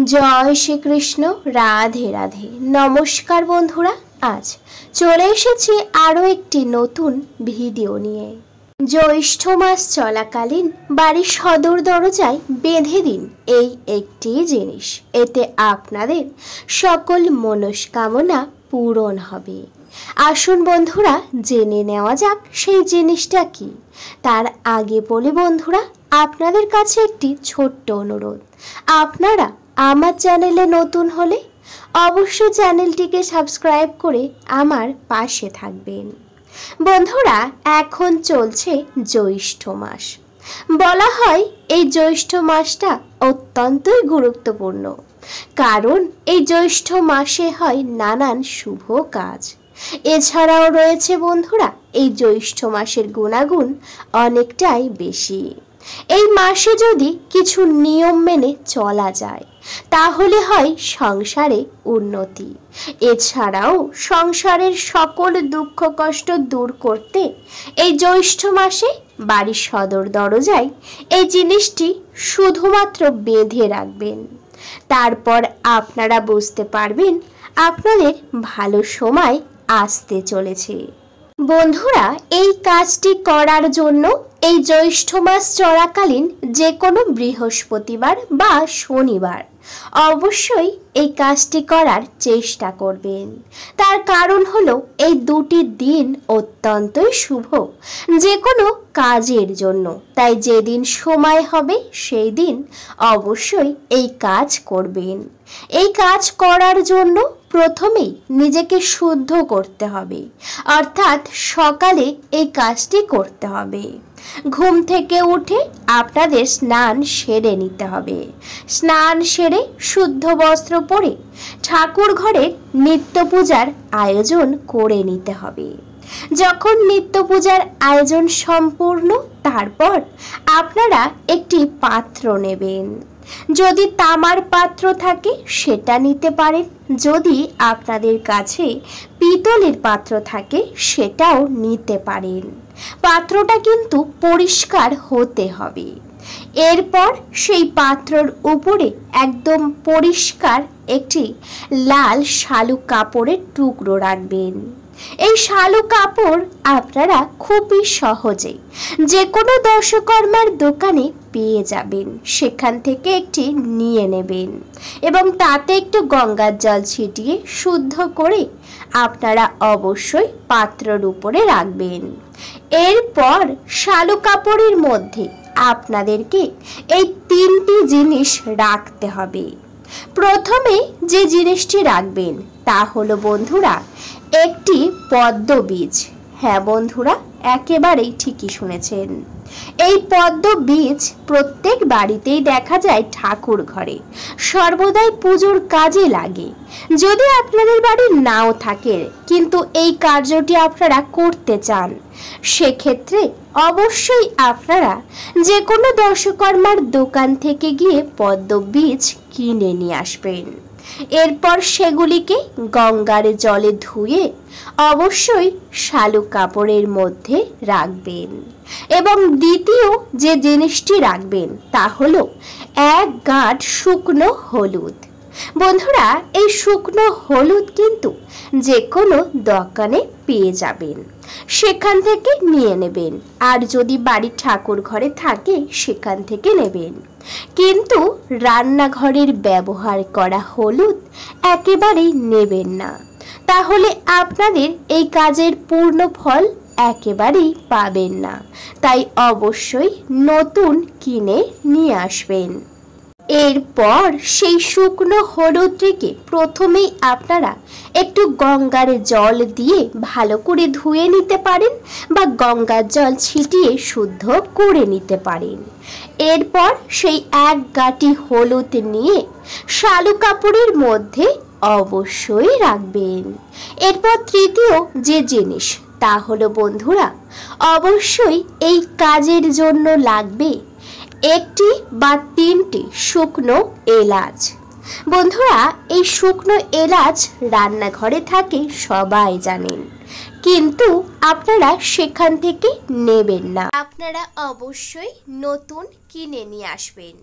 जय श्री कृष्ण राधे राधे। नमस्कार बंधुरा, आज चले एसेছি आरो एकटी नतून भिडियो निये। জ্যৈষ্ঠ মাস চলাকালীন বাড়ির সদর দরজায় বেঁধে দিন এই একটি জিনিস, এতে আপনাদের সকল মনস্কামনা পূরণ হবে। আসুন বন্ধুরা, জেনে নেওয়া যাক সেই জিনিসটা কি। তার আগে বলি বন্ধুরা, আপনাদের কাছে একটি ছোট্ট অনুরোধ, আপনারা আমার চ্যানেলে নতুন হলে অবশ্যই চ্যানেলটিকে সাবস্ক্রাইব করে আমার পাশে থাকবেন। বন্ধুরা, এখন চলছে জ্যৈষ্ঠ মাস। বলা হয় এই জ্যৈষ্ঠ মাসটা অত্যন্তই গুরুত্বপূর্ণ, কারণ এই জ্যৈষ্ঠ মাসে হয় নানান শুভ কাজ। এছাড়াও রয়েছে বন্ধুরা এই জ্যৈষ্ঠ মাসের গুণাগুণ অনেকটাই বেশি। এই মাসে যদি কিছু নিয়ম মেনে চলা যায় তাহলে হয় সংসারে উন্নতি। এছাড়াও সংসারের সকল দুঃখ কষ্ট দূর করতে এই জ্যৈষ্ঠ মাসে বাড়ির সদর দরজায় এই জিনিসটি শুধুমাত্র বেঁধে রাখবেন। তারপর আপনারা বুঝতে পারবেন আপনাদের ভালো সময় আসতে চলেছে। বন্ধুরা, এই কাজটি করার জন্য এই জ্যৈষ্ঠ মাস চলাকালীন যে কোনো বৃহস্পতিবার বা শনিবার অবশ্যই এই কাজটি করার চেষ্টা করবেন। তার কারণ হলো এই দুটি দিন অত্যন্তই শুভ যে কোনো কাজের জন্য, তাই যেদিন সময় হবে সেই দিন অবশ্যই এই কাজ করবেন। এই কাজ করার জন্য প্রথমেই নিজেকে শুদ্ধ করতে হবে, অর্থাৎ সকালে এই কাজটি করতে হবে। ঘুম থেকে উঠে আপনাদের স্নান সেরে নিতে হবে। স্নান সেরে শুদ্ধ বস্ত্র পরে ঠাকুর ঘরে নিত্য পূজার আয়োজন করে নিতে হবে। যখন নিত্য পূজার আয়োজন সম্পূর্ণ, তারপর আপনারা একটি পাত্র নেবেন। যদি তামার পাত্র থাকে সেটা নিতে পারেন, যদি আপনাদের কাছে পিতলের পাত্র থাকে সেটাও নিতে পারেন। পাত্রটা কিন্তু পরিষ্কার হতে হবে। এরপর সেই পাত্রর উপরে একদম পরিষ্কার একটি লাল শালু কাপড়ের টুকরো রাখবেন। এই শালু কাপড় আপনারা খুবই সহজে যে কোনো দর্শকর্মার দোকানে পেয়ে যাবেন, সেখান থেকে একটি নিয়ে নেবেন এবং তাতে একটু গঙ্গার জল ছিটিয়ে শুদ্ধ করে আপনারা অবশ্যই পাত্রের উপরে রাখবেন। এরপর শালু কাপড়ের মধ্যে আপনাদেরকে এই তিনটি জিনিস রাখতে হবে। প্রথমে যে জিনিসটি রাখবেন তা হলো বন্ধুরা একটি পদ্ম বীজ। হ্যাঁ বন্ধুরা, একেবারেই ঠিকই শুনেছেন। এই পদ্ম বীজ প্রত্যেক বাড়িতেই দেখা যায় ঠাকুর ঘরে সর্বদাই পুজোর কাজে লাগে। যদি আপনাদের বাড়ি নাও থাকে কিন্তু এই কার্যটি আপনারা করতে চান, সেক্ষেত্রে অবশ্যই আপনারা যে কোনো দর্শকর্মার দোকান থেকে গিয়ে পদ্ম বীজ কিনে নিয়ে আসবেন। এরপর সেগুলিকে গঙ্গার জলে ধুয়ে অবশ্যই শালু কাপড়ের মধ্যে রাখবেন এবং দ্বিতীয় যে জিনিসটি রাখবেন তা হলো এক গাঁট শুকনো হলুদ। বন্ধুরা, এই শুকনো হলুদ কিন্তু যে কোনো দোকানে পেয়ে যাবেন, সেখান থেকে নিয়ে নেবেন। আর যদি বাড়ির ঠাকুর ঘরে থাকে সেখান থেকে নেবেন, কিন্তু রান্নাঘরের ব্যবহার করা হলুদ একেবারেই নেবেন না, তাহলে আপনাদের এই কাজের পূর্ণ ফল একেবারেই পাবেন না। তাই অবশ্যই নতুন কিনে নিয়ে আসবেন। এরপর সেই শুকনো হলুদটিকে প্রথমেই আপনারা একটু গঙ্গার জল দিয়ে ভালো করে ধুয়ে নিতে পারেন বা গঙ্গার জল ছিটিয়ে শুদ্ধ করে নিতে পারেন। এরপর সেই এক গাঁটি হলুদ নিয়ে শালু কাপড়ের মধ্যে অবশ্যই রাখবেন। এরপর তৃতীয় যে জিনিস তা হলো বন্ধুরা অবশ্যই এই কাজের জন্য লাগবে একটি বা তিনটি শুকনো এলাচ। বন্ধুরা, এই শুকনো এলাচ রান্নাঘরে থাকে সবাই জানেন, কিন্তু আপনারা সেখান থেকে নেবেন না, আপনারা অবশ্যই নতুন কিনে নিয়ে আসবেন।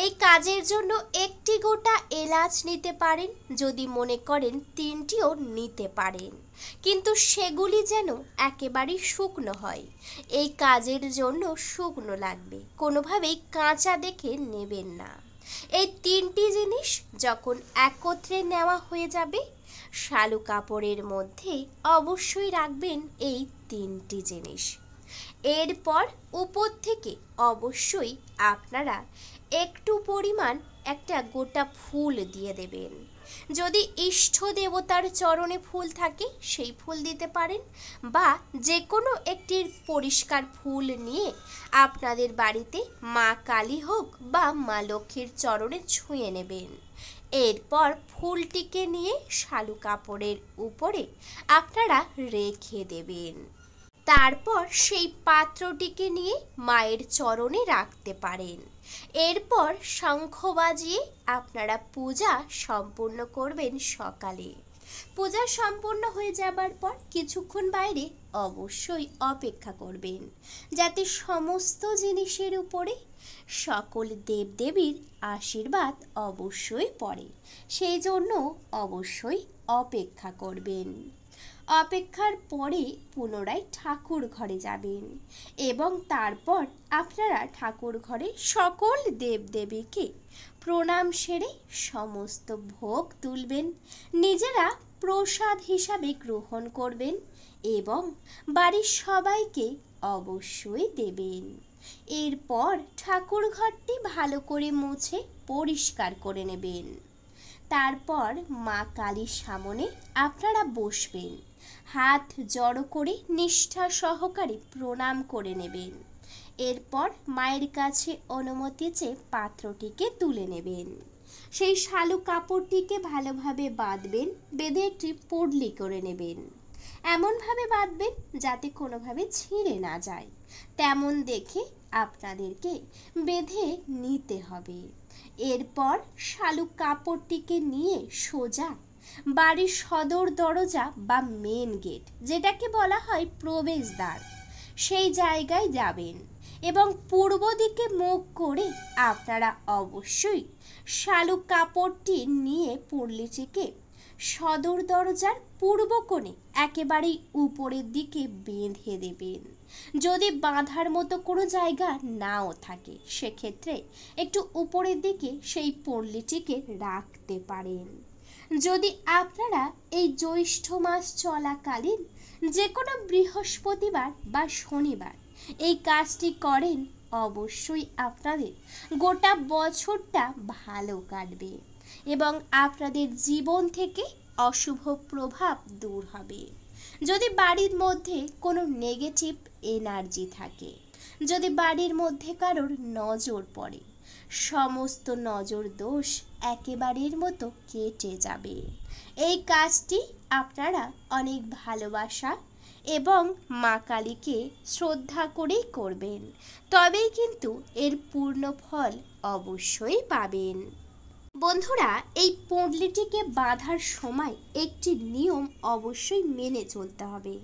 এই কাজের জন্য একটি গোটা এলাচ নিতে পারেন, যদি মনে করেন 3টিও নিতে পারেন, কিন্তু সেগুলি যেন একেবারেই শুকনো হয়। এই কাজের জন্য শুকনো লাগবে, কোনোভাবেই কাঁচা দেখে নেবেন না। এই 3টি জিনিস যখন একত্রে নেওয়া হয়ে যাবে, শালু কাপড়ের মধ্যে অবশ্যই রাখবেন এই 3টি জিনিস। এরপর উপর থেকে অবশ্যই আপনারা একটু পরিমাণ একটা গোটা ফুল দিয়ে দেবেন। যদি ইষ্ট দেবতার চরণে ফুল থাকে সেই ফুল দিতে পারেন, বা যে কোনো একটি পরিষ্কার ফুল নিয়ে আপনাদের বাড়িতে মা কালী হোক বা মা লক্ষ্মীর চরণে ছুঁয়ে নেবেন। এরপর ফুলটিকে নিয়ে শালু কাপড়ের উপরে আপনারা রেখে দেবেন। তারপর সেই পাত্রটিকে নিয়ে মায়ের চরণে রাখতে পারেন। এরপর শঙ্খ বাজিয়ে আপনারা পূজা সম্পূর্ণ করবেন সকালে। পূজা সম্পূর্ণ হয়ে যাবার পর কিছুক্ষণ বাইরে অবশ্যই অপেক্ষা করবেন, যাতে সমস্ত জিনিসের উপরে সকল দেবদেবীর আশীর্বাদ অবশ্যই পড়ে, সেই জন্য অবশ্যই অপেক্ষা করবেন। অপেক্ষার পরে পুনরায় ঠাকুর ঘরে যাবেন এবং তারপর আপনারা ঠাকুর ঘরে সকল দেবদেবীকে প্রণাম সেরে সমস্ত ভোগ তুলবেন, নিজেরা প্রসাদ হিসাবে গ্রহণ করবেন এবং বাড়ির সবাইকে অবশ্যই দেবেন। এরপর ঠাকুর ঘরটি ভালো করে মুছে পরিষ্কার করে নেবেন। তারপর মা কালীর সামনে আপনারা বসবেন, হাত জড়ো করে নিষ্ঠা সহকারে প্রণাম করে নেবেন। এরপর মায়ের কাছে অনুমতি চেয়ে পাত্রটিকে তুলে নেবেন। সেই শালু কাপড়টিকে ভালোভাবে বাঁধবেন, বেঁধে একটি পুডলি করে নেবেন। এমনভাবে বাঁধবেন যাতে কোনোভাবে ছিঁড়ে না যায়, তেমন দেখে আপনাদেরকে বেঁধে নিতে হবে। এরপর শালু কাপড়টিকে নিয়ে সোজা বাড়ির সদর দরজা বা মেন গেট, যেটাকে বলা হয় প্রবেশদ্বার, সেই জায়গায় যাবেন এবং পূর্ব দিকে মুখ করে আপনারা অবশ্যই শালু কাপড়টি নিয়ে পুডলিটিকে সদর দরজার পূর্ব কোণে একেবারেই উপরের দিকে বেঁধে দেবেন। যদি বাঁধার মতো কোনো জায়গা নাও থাকে, সেক্ষেত্রে একটু উপরের দিকে সেই পুডলিটিকে রাখতে পারেন। যদি আপনারা এই জ্যৈষ্ঠ মাস চলাকালীন যে কোনো বৃহস্পতিবার বা শনিবার এই কাজটি করেন, অবশ্যই আপনাদের গোটা বছরটা ভালো কাটবে এবং আপনাদের জীবন থেকে অশুভ প্রভাব দূর হবে। যদি বাড়ির মধ্যে কোনো নেগেটিভ এনার্জি থাকে, যদি বাড়ির মধ্যে কারোর নজর পড়ে, সমস্ত নজর দোষ একেবারের মতো কেটে যাবে। এই কাজটি আপনারা অনেক ভালোবাসা এবং মা কালীকে শ্রদ্ধা করেই করবেন, তবেই কিন্তু এর পূর্ণ ফল অবশ্যই পাবেন। বন্ধুরা, এই পুঁটলিটিকে বাঁধার সময় একটি নিয়ম অবশ্যই মেনে চলতে হবে।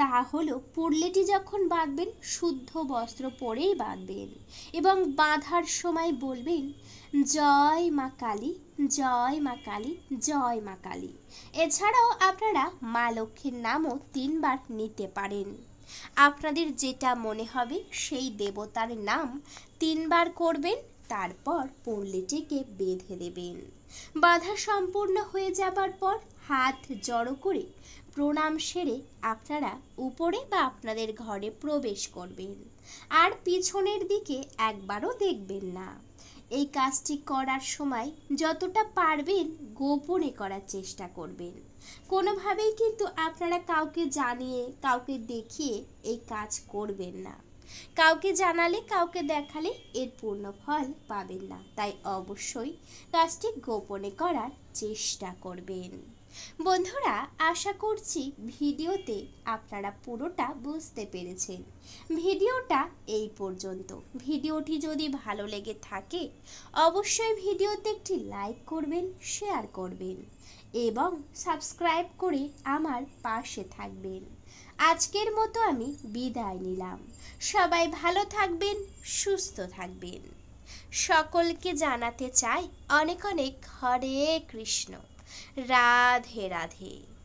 তা হলো, পুঁটলিটি যখন বাঁধবেন শুদ্ধ বস্ত্র পরেই বাঁধবেন এবং বাঁধার সময় বলবেন জয় মা কালী, জয় মা কালী, জয় মা কালী। এছাড়াও আপনারা মা লক্ষ্মীর নামও 3 বার নিতে পারেন। আপনাদের যেটা মনে হবে সেই দেবতার নাম 3 বার করবেন, তারপর পুঁটলিটিকে বেঁধে দেবেন। বাঁধা সম্পূর্ণ হয়ে যাবার পর হাত জড়ো করে প্রণাম সেরে আপনারা উপরে বা আপনাদের ঘরে প্রবেশ করবেন, আর পিছনের দিকে একবারও দেখবেন না। এই কাজটি করার সময় যতটা পারবেন গোপনে করার চেষ্টা করবেন। কোনোভাবেই কিন্তু আপনারা কাউকে জানিয়ে, কাউকে দেখিয়ে এই কাজ করবেন না। কাউকে জানালে, কাউকে দেখালে এর পূর্ণ ফল পাবেন না, তাই অবশ্যই কাজটি গোপনে করার চেষ্টা করবেন। বন্ধুরা, আশা করছি ভিডিওতে আপনারা পুরোটা বুঝতে পেরেছেন। ভিডিওটা এই পর্যন্ত। ভিডিওটি যদি ভালো লেগে থাকে অবশ্যই ভিডিওতে একটি লাইক করবেন, শেয়ার করবেন এবং সাবস্ক্রাইব করে আমার পাশে থাকবেন। আজকের মতো আমি বিদায় নিলাম। সবাই ভালো থাকবেন, সুস্থ থাকবেন। সকলকে জানাতে চাই অনেক অনেক হরে কৃষ্ণ। রাধে রাধে।